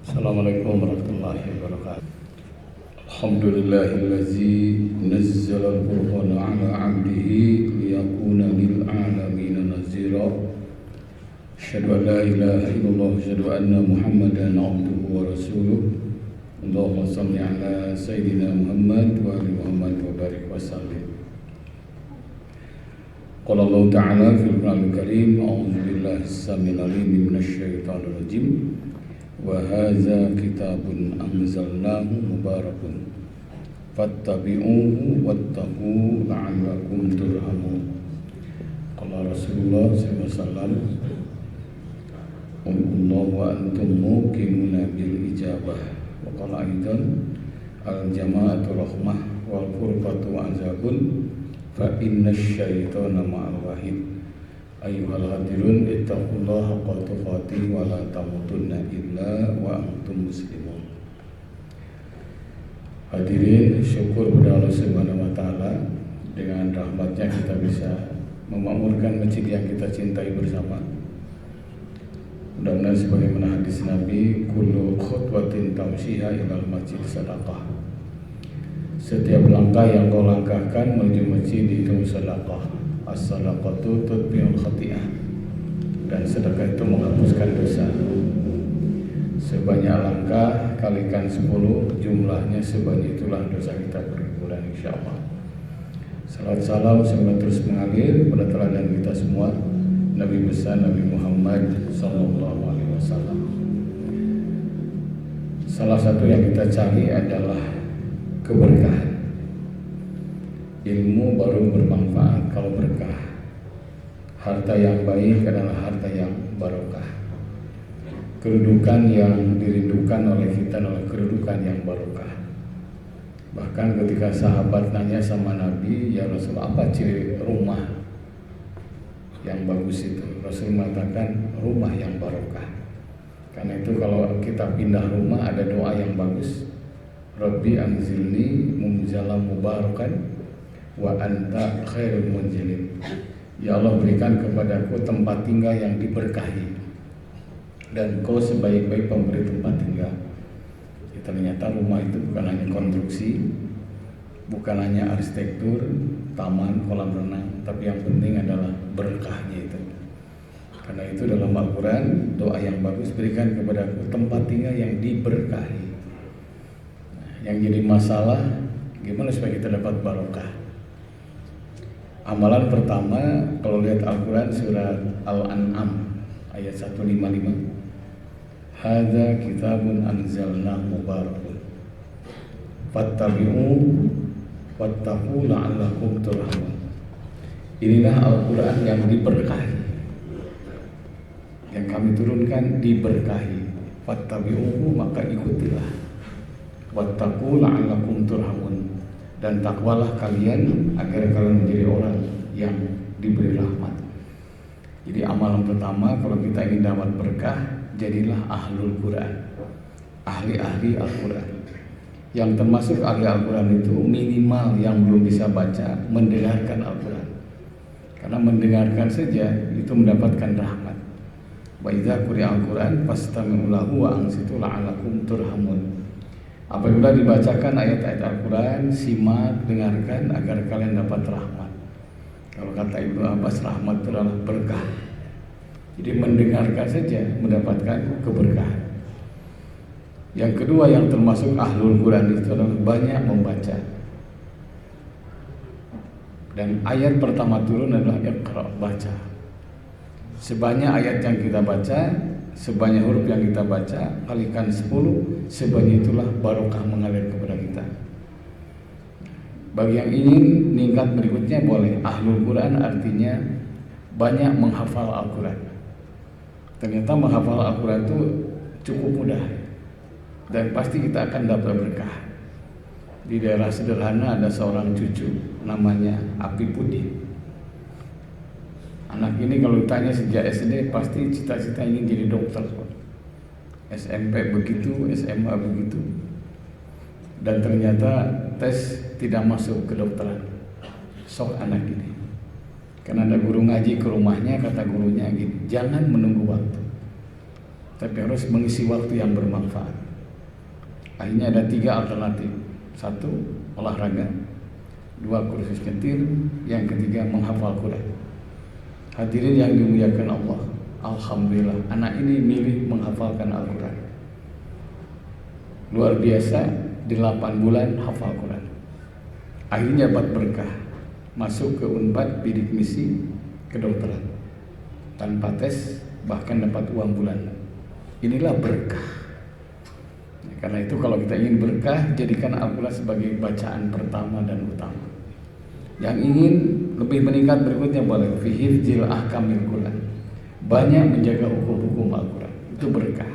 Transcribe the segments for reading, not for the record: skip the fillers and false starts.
Assalamualaikum warahmatullahi wabarakatuh. Alhamdulillahillazi nazzala al-furqana ala 'abdihi liyakuna lil 'alamina nazira. Asyhadu an la ilaha illallah wa asyhadu anna Muhammadan 'abduhu wa rasuluh. Allahumma shalli ala sayyidina Muhammad wa ali Muhammad wa barik wa sallim. Qala Allah Ta'ala fil Qur'anil Karim, a'udzu billahi as-sami'il 'alim minasy syaithanir rajim. Wa hadza kitabun anzalnahu mubarakun fattabi'uhu wattaqu la'allakum turhamun. Qala Rasulullah sallallahu alaihi wasallam, Allah wa antum muqimuna bil ijabah. Wa qala aidan al-jama'atu rahmah wal furqatu azabun fa inna syaitana ma'al wahid. Ayyuhal hadirun ittaqullaha haqqa tuqatih wa la tamutunna illa wa antum muslimun. Hadirin, syukur kepada Allah Subhanahu wa taala, dengan rahmatnya kita bisa memakmurkan masjid yang kita cintai bersama. Mudah-mudahan sebagaimana hadis Nabi, kullu khutwatin tamshiha ilal masjid sadaqah. Setiap langkah yang kau langkahkan menuju masjid itu sedekah. As-sadaqatu tutbi'ul khati'ah, dan sedekah itu menghapuskan dosa. Sebanyak langkah kalikan 10, jumlahnya sebanyak itulah dosa kita berguguran insyaallah. Salawat salam semoga terus mengalir pada teladan kita semua, Nabi besar Nabi Muhammad sallallahu alaihi wasallam. Salah satu yang kita cari adalah keberkahan. Ilmu baru bermanfaat kalau berkah. Harta yang baik adalah harta yang barokah. Kedudukan yang dirindukan oleh kita adalah kedudukan yang barokah. Bahkan ketika sahabat nanya sama Nabi, ya Rasul, apa ciri rumah yang bagus itu? Rasul mengatakan rumah yang barokah. Karena itu kalau kita pindah rumah ada doa yang bagus. Rabbi anzilni munzalam mubarakan wa anta khairul munzilin. Ya Allah, berikan kepadaku tempat tinggal yang diberkahi, dan kau sebaik-baik pemberi tempat tinggal. Ya, ternyata rumah itu bukan hanya konstruksi, bukan hanya arsitektur, taman, kolam renang, tapi yang penting adalah berkahnya itu. Karena itu dalam Al-Quran, doa yang bagus, berikan kepadaku tempat tinggal yang diberkahi. Nah, yang jadi masalah, gimana supaya kita dapat barokah? Amalan pertama, kalau lihat Al-Quran surat Al-An'am ayat 155, hadza kitabun anzalnahu mubarakun fattabi'u wattaqu la'allakum turhamun. Inilah Al-Quran yang diberkahi, yang kami turunkan diberkahi. Fattabi'uhu, maka ikutilah. Wattaqu la'allakum turhamun, dan takwalah kalian agar kalian menjadi orang yang diberi rahmat. Jadi amalan pertama kalau kita ingin dapat berkah, jadilah ahlul Quran, ahli-ahli Al-Quran. Yang termasuk ahli Al-Quran itu minimal yang belum bisa baca, mendengarkan Al-Quran. Karena mendengarkan saja itu mendapatkan rahmat. Wa idza quri'a Al-Quran fastami'u lahu wa ansitu la'allakum turhamun. Apabila dibacakan ayat-ayat Al-Quran, simak, dengarkan agar kalian dapat rahmat. Kalau kata Ibnu Abbas, rahmat itu adalah berkah. Jadi mendengarkan saja mendapatkan keberkahan. Yang kedua yang termasuk ahlul Quran itu adalah banyak membaca. Dan ayat pertama turun adalah Iqra, baca. Sebanyak ayat yang kita baca, sebanyak huruf yang kita baca, kalikan 10, sebanyak itulah barokah mengalir kepada kita. Bagi yang ingin meningkat berikutnya boleh. Ahlul Quran artinya banyak menghafal Al-Quran. Ternyata menghafal Al-Quran itu cukup mudah, dan pasti kita akan dapat berkah. Di daerah sederhana ada seorang cucu namanya Api Putih. Anak ini kalau ditanya sejak SD pasti cita-cita ingin jadi dokter. SMP begitu, SMA begitu. Dan ternyata tes tidak masuk kedokteran. Sok anak ini. Karena ada guru ngaji ke rumahnya, kata gurunya gini, jangan menunggu waktu. tapi harus mengisi waktu yang bermanfaat. Akhirnya ada 3 alternatif. 1, olahraga. 2, kursus nyetir. Yang ketiga, menghafal Quran. Hadirin yang dimuliakan Allah, alhamdulillah anak ini milih menghafalkan Al-Quran. Luar biasa, 8 bulan hafal Quran. Akhirnya dapat berkah, masuk ke Unpad bidik misi kedokteran tanpa tes, bahkan dapat uang bulanan. Inilah berkah. Karena itu kalau kita ingin berkah, jadikan Al-Quran sebagai bacaan pertama dan utama. Yang ingin lebih meningkat berikutnya boleh fi hifdzil ahkamil Quran, banyak menjaga hukum-hukum Al-Quran, itu berkah.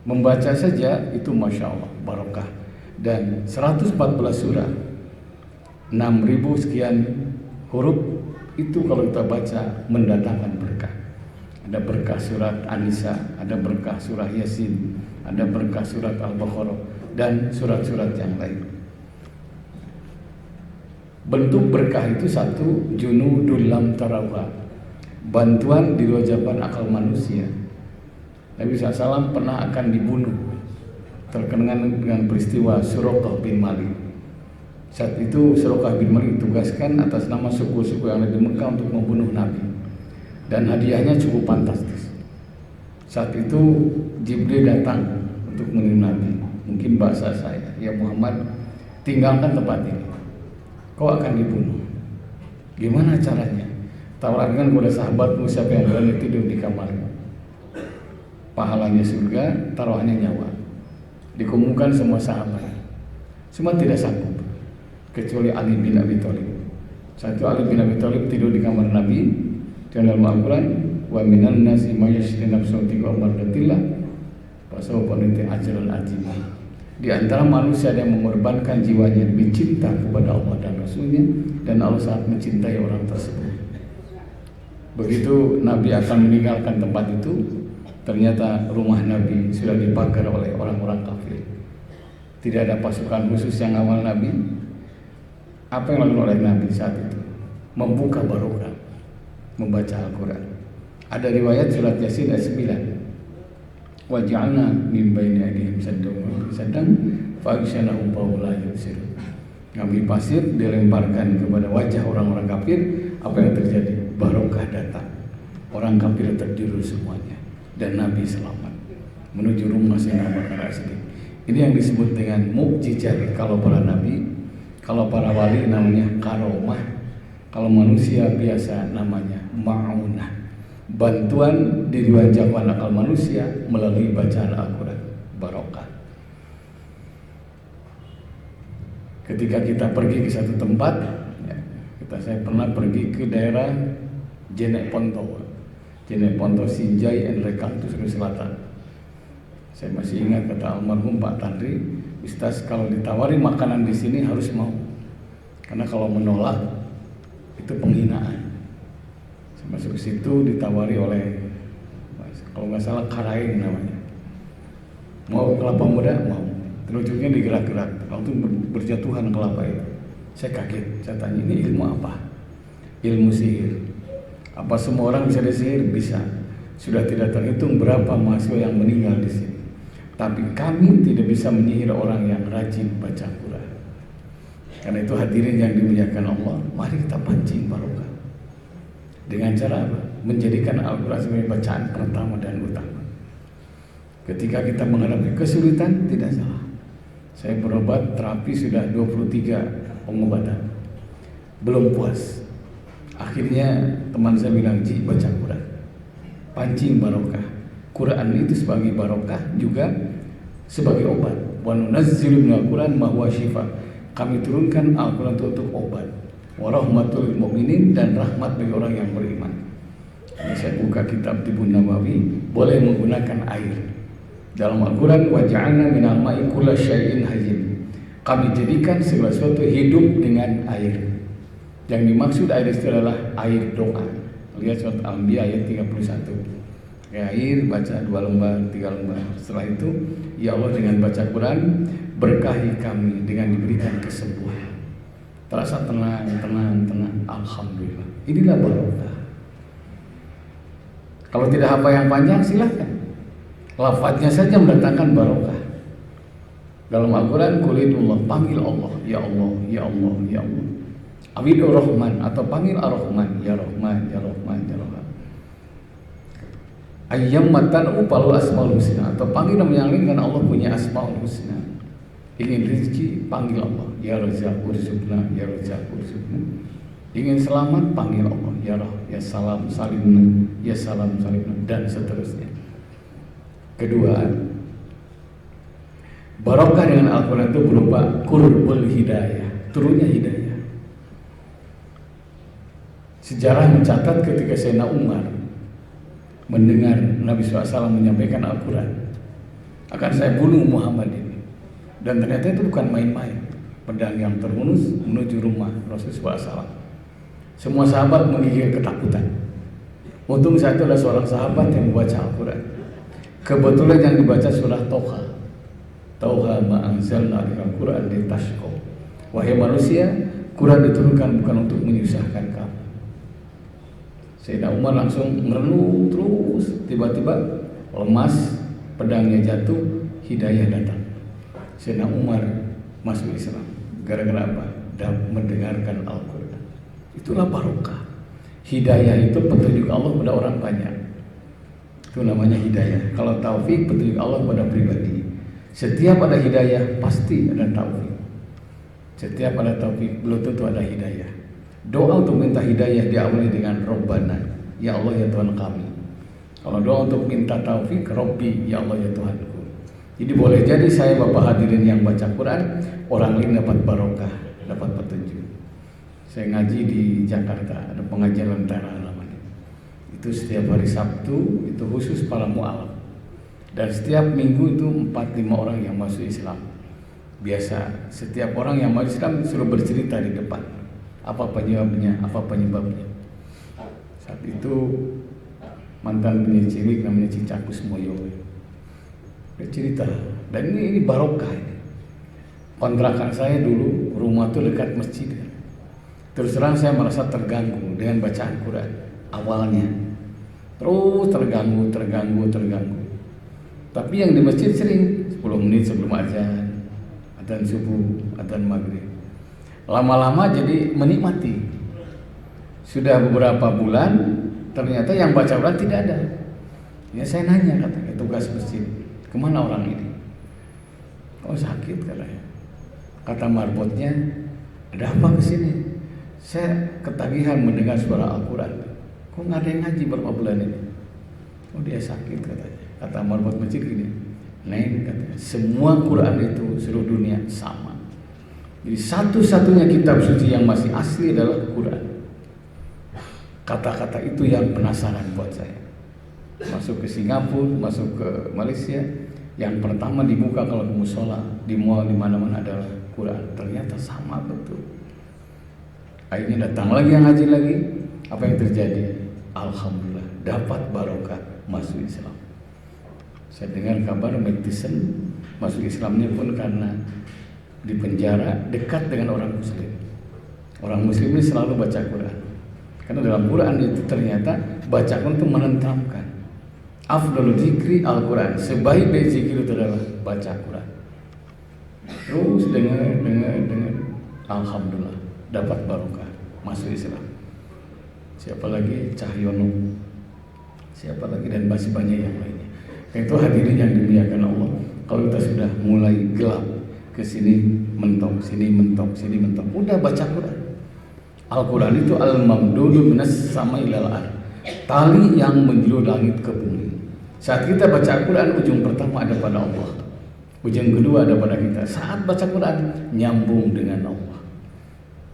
Membaca saja itu Masya Allah, barokah. Dan 114 surah, 6.000 sekian huruf, itu kalau kita baca mendatangkan berkah. Ada berkah surat An-Nisa, ada berkah surah Yasin, ada berkah surat Al-Baqarah, dan surat-surat yang lain. Bentuk berkah itu 1, junudul lam tarawha, bantuan di luar jangkauan akal manusia. Nabi SAW pernah akan dibunuh terkenal dengan peristiwa Suraqah bin Malik. Saat itu Suraqah bin Malik ditugaskan atas nama suku-suku yang ada di Mekah untuk membunuh Nabi, dan hadiahnya cukup fantastis. Saat itu Jibril datang untuk menemui Nabi. Mungkin bahasa saya, ya Muhammad, tinggalkan tempat ini, kau akan dibunuh. Gimana caranya? Tawarkan kepada sahabatmu siapa yang berani tidur di kamarnya, pahalanya surga, taruhannya nyawa. Dikumpulkan semua sahabat, semua tidak sanggup kecuali Ali bin Abi Thalib. Satu, Ali bin Abi Thalib tidur di kamar Nabi. Dalam Al-Quran, wa minan nasi may yashri nafsahu tiga mardatillah fasawfa nuti ajran azima. Di antara manusia ada yang mengorbankan jiwanya demi cinta kepada Allah dan Rasulnya, dan Allah sangat mencintai orang tersebut. Begitu Nabi akan meninggalkan tempat itu, ternyata rumah Nabi sudah dipagar oleh orang-orang kafir. Tidak ada pasukan khusus yang ngawal Nabi. Apa yang dilakukan oleh Nabi saat itu? Membuka barokah, membaca Al-Quran. Ada riwayat surat Yasin ayat 9. Wa ja'alna min baini aydihim saddan fa aghshaynahum fa hum la yubsirun. Ngambil pasir dilemparkan kepada wajah orang-orang kafir. Apa yang terjadi? Barokah datang. Orang kafir tertidur semuanya, dan Nabi selamat menuju rumah Sayyidina Abu Bakar As-Siddiq. Ini yang disebut dengan mukjizat. Kalau para nabi, kalau para wali namanya karomah, kalau manusia biasa namanya ma'unah, bantuan di luar jangkauan akal manusia melalui bacaan Al-Quran, barokah. Ketika kita pergi ke satu tempat, ya, saya pernah pergi ke daerah Jenek Ponto Sinjai and Rekang itu Sulawesi Selatan. Saya masih ingat kata almarhum Pak Tandri, Ustaz, kalau ditawari makanan di sini harus mau, karena kalau menolak itu penghinaan. Saya masuk ke situ ditawari oleh, kalau nggak salah Karain namanya, mau kelapa muda, mau. Terujungnya digerak-gerak, waktu berjatuhan kelapa itu. Saya kaget, saya tanya, ini ilmu apa? Ilmu sihir. Apa semua orang bisa disihir? Bisa. Sudah tidak terhitung berapa mahasiswa yang meninggal di sini. Tapi kami tidak bisa menyihir orang yang rajin baca Quran. Karena itu hadirin yang dimuliakan Allah, mari kita pancing barokah. Dengan cara apa? Menjadikan Al-Quran sebagai bacaan pertama dan utama. Ketika kita menghadapi kesulitan, tidak salah. Saya berobat terapi sudah 23 pengobatan, belum puas. Akhirnya teman saya bilang, Ji, baca Quran, pancing barokah. Quran itu sebagai barokah juga sebagai obat. Wa nunazzilu minal Quran ma huwa syifa. Kami turunkan Al-Quran itu untuk obat. Wa rahmatul lil mu'minin, dan rahmat bagi orang yang beriman. Ini saya buka kitab Tibun Nawawi, boleh menggunakan air. Dalam Al-Quran, wa ja'alna minal ma'i kulla syai'in hayyin. Kami jadikan segala sesuatu hidup dengan air. Yang dimaksud air itu adalah air doa. Lihat surat Al-Anbiya ayat 31. Ya, air baca 2 lembar, 3 lembar. Setelah itu, ya Allah, dengan baca Quran berkahi kami dengan diberikan kesembuhan. Terasa tenang. Alhamdulillah. Inilah barokah. Kalau tidak hafal yang panjang silahkan, lafadznya saja mendatangkan barokah. Dalam Al-Quran, kulitullah, panggil Allah, ya Allah, ya Allah, ya Allah. Awidur Rahman, atau panggil Ar-Rahman, ya Rahman, ya Rahman, ya Rahman. Ayyam matan upalu asmaul husna, atau panggil nama yang lain, karena Allah punya asmaul husna. Ingin rezeki, panggil Allah, ya Razak urzukna, ya Razak urzukna. Ingin selamat, panggil Allah, ya Rah, ya Salam salimna, ya Salam salimna, dan seterusnya. Kedua, barokah dengan Al-Quran itu berupa qurbul hidayah, turunnya hidayah. Sejarah mencatat ketika Sayyidina Umar mendengar Nabi SAW menyampaikan Al-Quran, akan saya bunuh Muhammad ini. Dan ternyata itu bukan main-main, pedang yang terhunus menuju rumah Rasulullah SAW. Semua sahabat menggigil ketakutan. Untung saat itu ada seorang sahabat yang membaca Al-Quran. Kebetulan yang dibaca surah Toha. Toha ma'anzalna al Quran litashqa. Wahai manusia, Quran diturunkan bukan untuk menyusahkan kamu. Sayyidina Umar langsung merenung terus, tiba-tiba lemas, pedangnya jatuh, hidayah datang. Sayyidina Umar masuk Islam. Gara-gara apa? Dan mendengarkan Al-Quran. Itulah barokah. Hidayah itu petunjuk Allah pada orang banyak. Itu namanya hidayah. Kalau taufik, petunjuk Allah pada pribadi. Setiap ada hidayah pasti ada taufik. Setiap ada taufik belum tentu ada hidayah. Doa untuk minta hidayah diawali dengan Rabbana, ya Allah ya Tuhan kami. Kalau doa untuk minta taufik, Rabbi, ya Allah ya Tuhanku. Jadi boleh jadi saya Bapak hadirin yang baca Quran, orang lain dapat barokah, dapat petunjuk. Saya ngaji di Jakarta, ada pengajian lentera namanya. Itu setiap hari Sabtu, itu khusus para mu'alaf. Dan setiap minggu itu 4-5 orang yang masuk Islam. Biasa setiap orang yang masuk Islam suruh bercerita di depan. Apa penyebabnya, apa penyebabnya. Saat itu mantan penyanyi cilik namanya Cicakus Moyo. Dia cerita, dan ini barokah ini. Kontrakan saya dulu, rumah itu dekat masjid. Terus terang saya merasa terganggu dengan bacaan Quran awalnya. Terus terganggu. Tapi yang di masjid sering 10 menit sebelum azan, adzan subuh, adzan maghrib. Lama-lama jadi menikmati. Sudah beberapa bulan, ternyata yang baca Quran tidak ada. Ya saya nanya, katanya tugas masjid, kemana orang ini? Oh sakit katanya. Kata marbotnya, ada apa kesini? Saya ketagihan mendengar suara Al-Quran. Kok nggak ada yang ngaji berapa bulan ini? Oh dia sakit katanya. Kata marbot masjid gini, Neng katanya, semua Quran itu seluruh dunia sama. Jadi satu-satunya kitab suci yang masih asli adalah Quran. Kata-kata itu yang penasaran buat saya. Masuk ke Singapura, masuk ke Malaysia, yang pertama dibuka kalau ke musola, di mall, di mana-mana adalah Quran. Ternyata sama betul. Akhirnya datang lagi yang ngaji lagi. Apa yang terjadi? Alhamdulillah, dapat barokah masuk Islam. Saya dengar kabar Mike Tyson masuk Islamnya pun karena di penjara dekat dengan orang Muslim. Orang Muslim ini selalu baca Quran. Karena dalam Quran itu ternyata baca Quran itu menenteramkan. Afdalul zikri Al-Quran. Sebaik-baik zikir itu adalah baca Quran. Terus dengar. Alhamdulillah dapat barokah masuk Islam. Siapa lagi? Cahyono. Siapa lagi, dan masih banyak yang lainnya. Itu hadirin yang dimuliakan Allah. Kalau kita sudah mulai gelap, ke sini mentok, sini mentok, sini mentok, udah baca Quran. Al-Quran itu al-mamdudu minas sama ilal ar, tali yang menjulur langit ke bumi. Saat kita baca Quran, ujung pertama ada pada Allah, ujung kedua ada pada kita. Saat baca Quran, nyambung dengan Allah.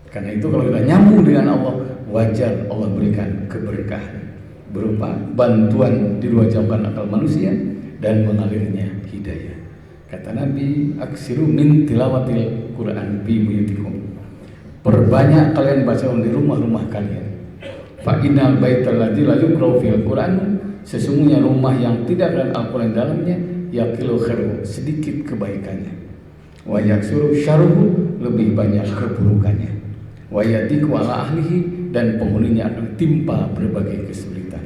Karena itu kalau kita nyambung dengan Allah, wajar Allah berikan keberkahan berupa bantuan diluarkan akal manusia dan mengalirnya hidayah. Kata Nabi, aksiru min tilawatil Quran fi buyutikum. Perbanyak kalian baca di rumah-rumah kalian. Fa innal baital ladzi la yuqra'u fil Quran, sesungguhnya rumah yang tidak ada Al-Quran dalamnya, yaqilu khairu, sedikit kebaikannya. Wa yaksuru syarruhu, lebih banyak keburukannya. Wa yatiku ala ahlihi, dan penghuninya akan timpa berbagai kesulitan.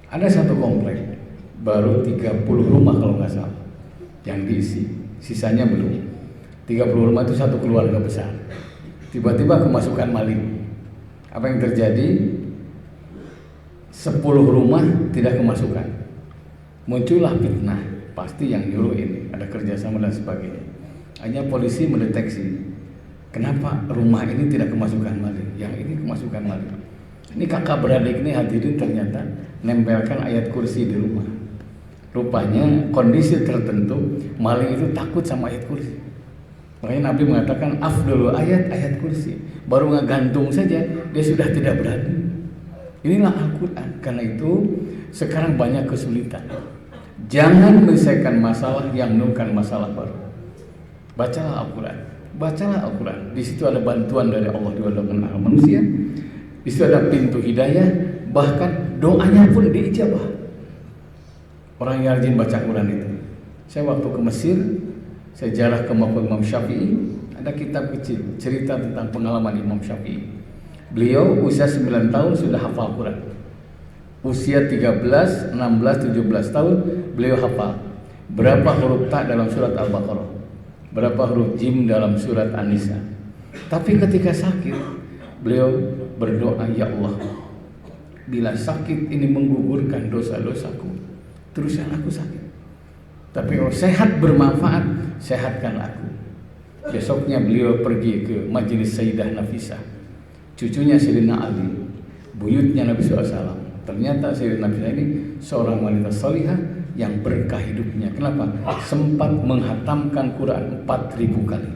Ada satu komplek baru 30 rumah kalau nggak salah yang diisi, sisanya belum. 30 rumah itu satu keluarga besar. Tiba-tiba kemasukan maling. Apa yang terjadi? 10 rumah tidak kemasukan. Muncullah fitnah, pasti yang nyuruh ini, ada kerjasama dan sebagainya. Hanya polisi mendeteksi, kenapa rumah ini tidak kemasukan maling, yang ini kemasukan maling. Ini kakak beradik ini hadirin ternyata nempelkan ayat kursi di rumah. Rupanya kondisi tertentu maling itu takut sama ayat kursi. Makanya Nabi mengatakan afdalul ayat kursi. Baru ngegantung saja dia sudah tidak berani. Inilah Al-Quran. Karena itu sekarang banyak kesulitan. Jangan menyelesaikan masalah yang menimbulkan masalah baru. Bacalah Al-Quran. Bacalah Al-Quran. Di situ ada bantuan dari Allah di hadapan manusia. Di situ ada pintu hidayah. Bahkan doanya pun diijabah. Orang yang rajin baca Quran itu. Saya waktu ke Mesir, saya ziarah ke makam Imam Syafi'i. Ada kitab kecil cerita tentang pengalaman Imam Syafi'i. Beliau usia 9 tahun sudah hafal Quran. Usia 13, 16, 17 tahun beliau hafal. Berapa huruf ta dalam surat Al-Baqarah, berapa huruf jim dalam surat An-Nisa. Tapi ketika sakit, beliau berdoa, ya Allah, bila sakit ini menggugurkan dosa-dosaku, teruskan aku sakit. Tapi kalau sehat bermanfaat, sehatkan aku. Besoknya beliau pergi ke majelis Sayyidah Nafisah, cucunya Sayyidina Ali, buyutnya Nabi SAW. Ternyata Sayyidah Nafisah ini seorang wanita salihah yang berkah hidupnya. Kenapa? Sempat menghatamkan Quran 4.000 kali.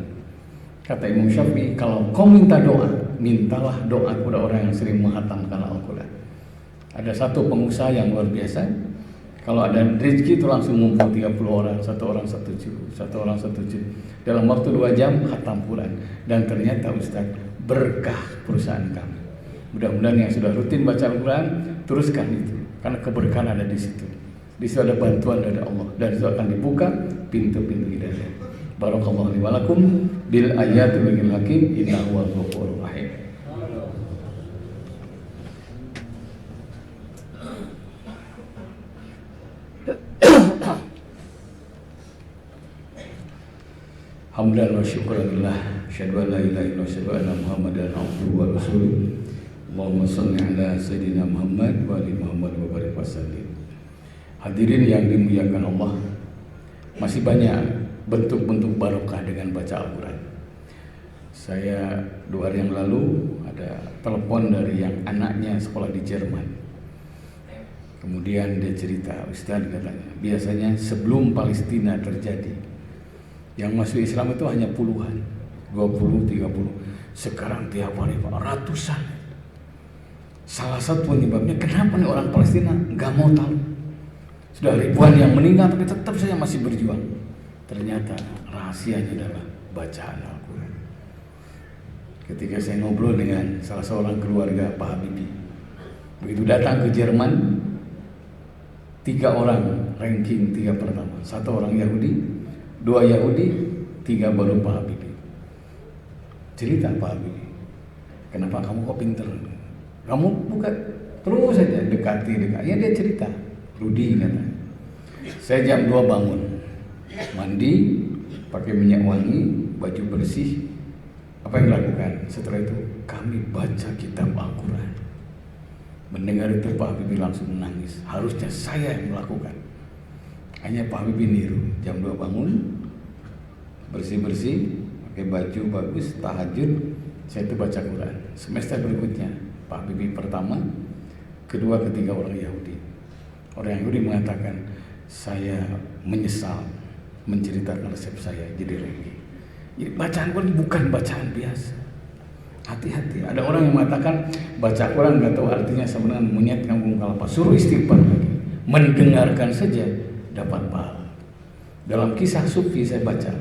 Kata Imam Syafi'i, kalau kau minta doa, mintalah doa kepada orang yang sering menghatamkan Al-Quran. Ada satu pengusaha yang luar biasa, kalau ada rezeki itu langsung ngumpul 30 orang, satu orang satu juz. Dalam waktu 2 jam khatam Quran. Dan ternyata Ustaz, berkah perusahaan kami. Mudah-mudahan yang sudah rutin baca Al-Quran, teruskan itu, karena keberkahan ada di situ. Di situ ada bantuan dari Allah, dan itu akan dibuka pintu-pintu hidayah. Barakallahu li wa lakum bil ayatil hakim, innahu huwal ghafurur rahim. Hamdan wa syukran lillah, asyhadu an la ilaha illallah, asyhadu anna Muhammadan abduhu wa rasuluh. Allahumma shalli ala sayyidina Muhammad wa ali Muhammad wa barik wasallim. Hadirin yang dimuliakan Allah, masih banyak bentuk-bentuk barokah dengan baca Al-Quran. Saya 2 hari yang lalu ada telepon dari yang anaknya sekolah di Jerman. Kemudian dia cerita, Ustaz katanya, biasanya sebelum Palestina terjadi, yang masuk Islam itu hanya puluhan, 20, 30. Sekarang tiap hari ratusan. Salah satu penyebabnya, kenapa nih orang Palestina nggak mau tahu? Sudah ribuan yang meninggal, tapi tetap saja masih berjuang. Ternyata rahasianya adalah bacaan Al-Quran. Ketika saya ngobrol dengan salah seorang keluarga Pak Habibie, begitu datang ke Jerman, 3 orang ranking 3 pertama, 1 orang Yahudi, 2 Yahudi, 3 baru Pak Habibie. Cerita Pak Habibie, kenapa kamu kok pinter? Kamu bukan terus saja dekati. Ya dia cerita, Rudi kata, saya jam 2 bangun, mandi, pakai minyak wangi, baju bersih. Apa yang dilakukan? Setelah itu kami baca kitab Al-Quran. Mendengar itu Pak Habibie langsung menangis. Harusnya saya yang melakukan. Hanya Pak Habibie niru. Jam 2 bangun, bersih-bersih, pakai baju bagus, tahajud, saya itu baca Quran. Semester berikutnya Pak Habibie pertama, kedua, ketiga orang Yahudi. Orang Yahudi mengatakan, saya menyesal menceritakan resep saya jadi reggae. Jadi bacaan Quran bukan bacaan biasa. Hati-hati. Ada orang yang mengatakan baca Quran nggak tahu artinya sama dengan monyet ngambung kelapa. Suruh istighfar lagi. Mendengarkan saja dapat pahala. Dalam kisah Sufi saya baca,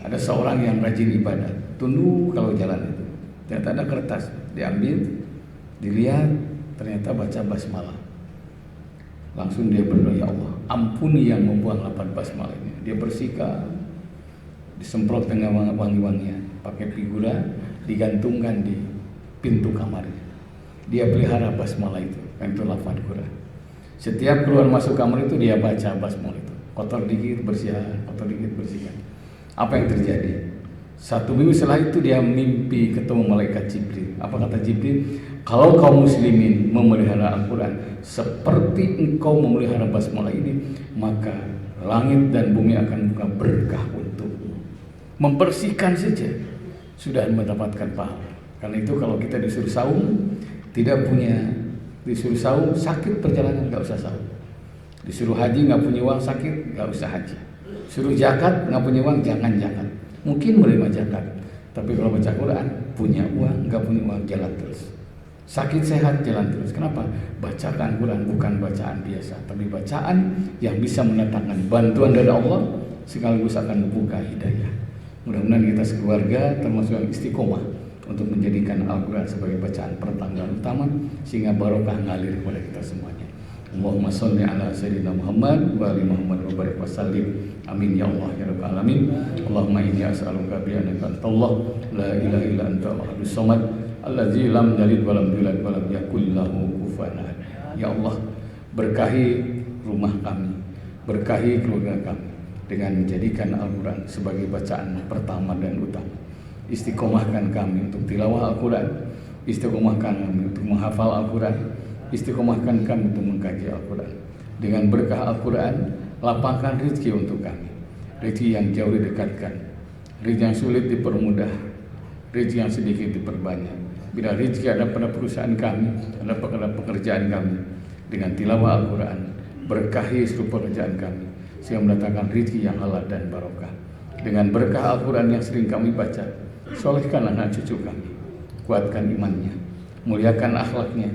ada seorang yang rajin ibadah, tunduk kalau jalan itu. Ternyata ada kertas, diambil, dilihat, ternyata baca basmalah. Langsung dia berdoa, ya Allah, ampuni yang membuang 8 basmalah ini. Dia bersihkan, disemprot dengan wangi-wangian, pakai figura, digantungkan di pintu kamarnya. Dia pelihara basmalah itu lafaz Quran. Setiap keluar masuk kamar itu dia baca basmalah itu. Kotor dikit bersihkan, kotor dikit bersihkan. Apa yang terjadi? 1 minggu setelah itu dia mimpi ketemu malaikat Jibril. Apa kata Jibril? Kalau kaum muslimin memelihara Al-Quran seperti engkau memelihara basmalah ini, maka langit dan bumi akan buka berkah untukmu. Membersihkan saja sudah mendapatkan pahala. Karena itu kalau kita disuruh saum, disuruh saum sakit perjalanan nggak usah saum. Disuruh haji nggak punya uang sakit nggak usah haji. Suruh zakat nggak punya uang jangan zakat. Mungkin menerima zakat, tapi kalau baca Quran punya uang nggak punya uang jalan terus. Sakit sehat jalan terus. Kenapa? Bacaan Quran bukan bacaan biasa, tapi bacaan yang bisa mendatangkan bantuan dari Allah sekaligus akan membuka hidayah. Mudah-mudahan kita sekeluarga termasuk yang istiqomah untuk menjadikan Al-Quran sebagai bacaan pertanggal utama sehingga barokah ngalir kepada kita semuanya. Allahumma sholli ala sayyidina Muhammad wa ali Muhammad wa barik wa sallim. Amin ya Allah ya rabbal alamin. Allahumma inni as'aluka bi annaka antallah la ilaha illa anta al-ahadus samad allazi lam yalid wa lam yulad wa lam yakul lahu kufuwan ahad. Ya Allah, berkahi rumah kami, berkahi keluarga kami dengan menjadikan Al-Quran sebagai bacaan pertama dan utama. Istiqomahkan kami untuk tilawah Al-Quran, istiqomahkan kami untuk menghafal Al-Quran, istiqomahkan kami untuk mengkaji Al-Quran. Dengan berkah Al-Quran, lapangkan rezeki untuk kami, rezeki yang jauh didekatkan, rezeki yang sulit dipermudah, rezeki yang sedikit diperbanyak. Bila rezeki ada pada perusahaan kami, ada pada pekerjaan kami, dengan tilawah Al-Quran, berkahi seluruh pekerjaan kami sehingga mendatangkan rezeki yang halal dan barokah. Dengan berkah Al-Quran yang sering kami baca, solehkan anak cucu kami, kuatkan imannya, muliakan akhlaknya,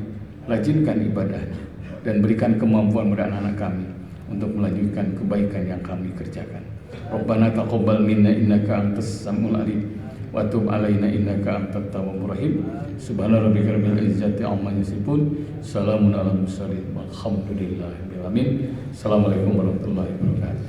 rajinkan ibadahnya, dan berikan kemampuan pada anak-anak kami untuk melanjutkan kebaikan yang kami kerjakan. Rabbana taqabbal minna innaka antas samiul alim wa tub alaina innaka antat tawwabur rahim. Subhana rabbika rabbil izzati amma yasifun, salamun alal mursalin walhamdulillahi rabbil alamin. Assalamualaikum warahmatullahi wabarakatuh.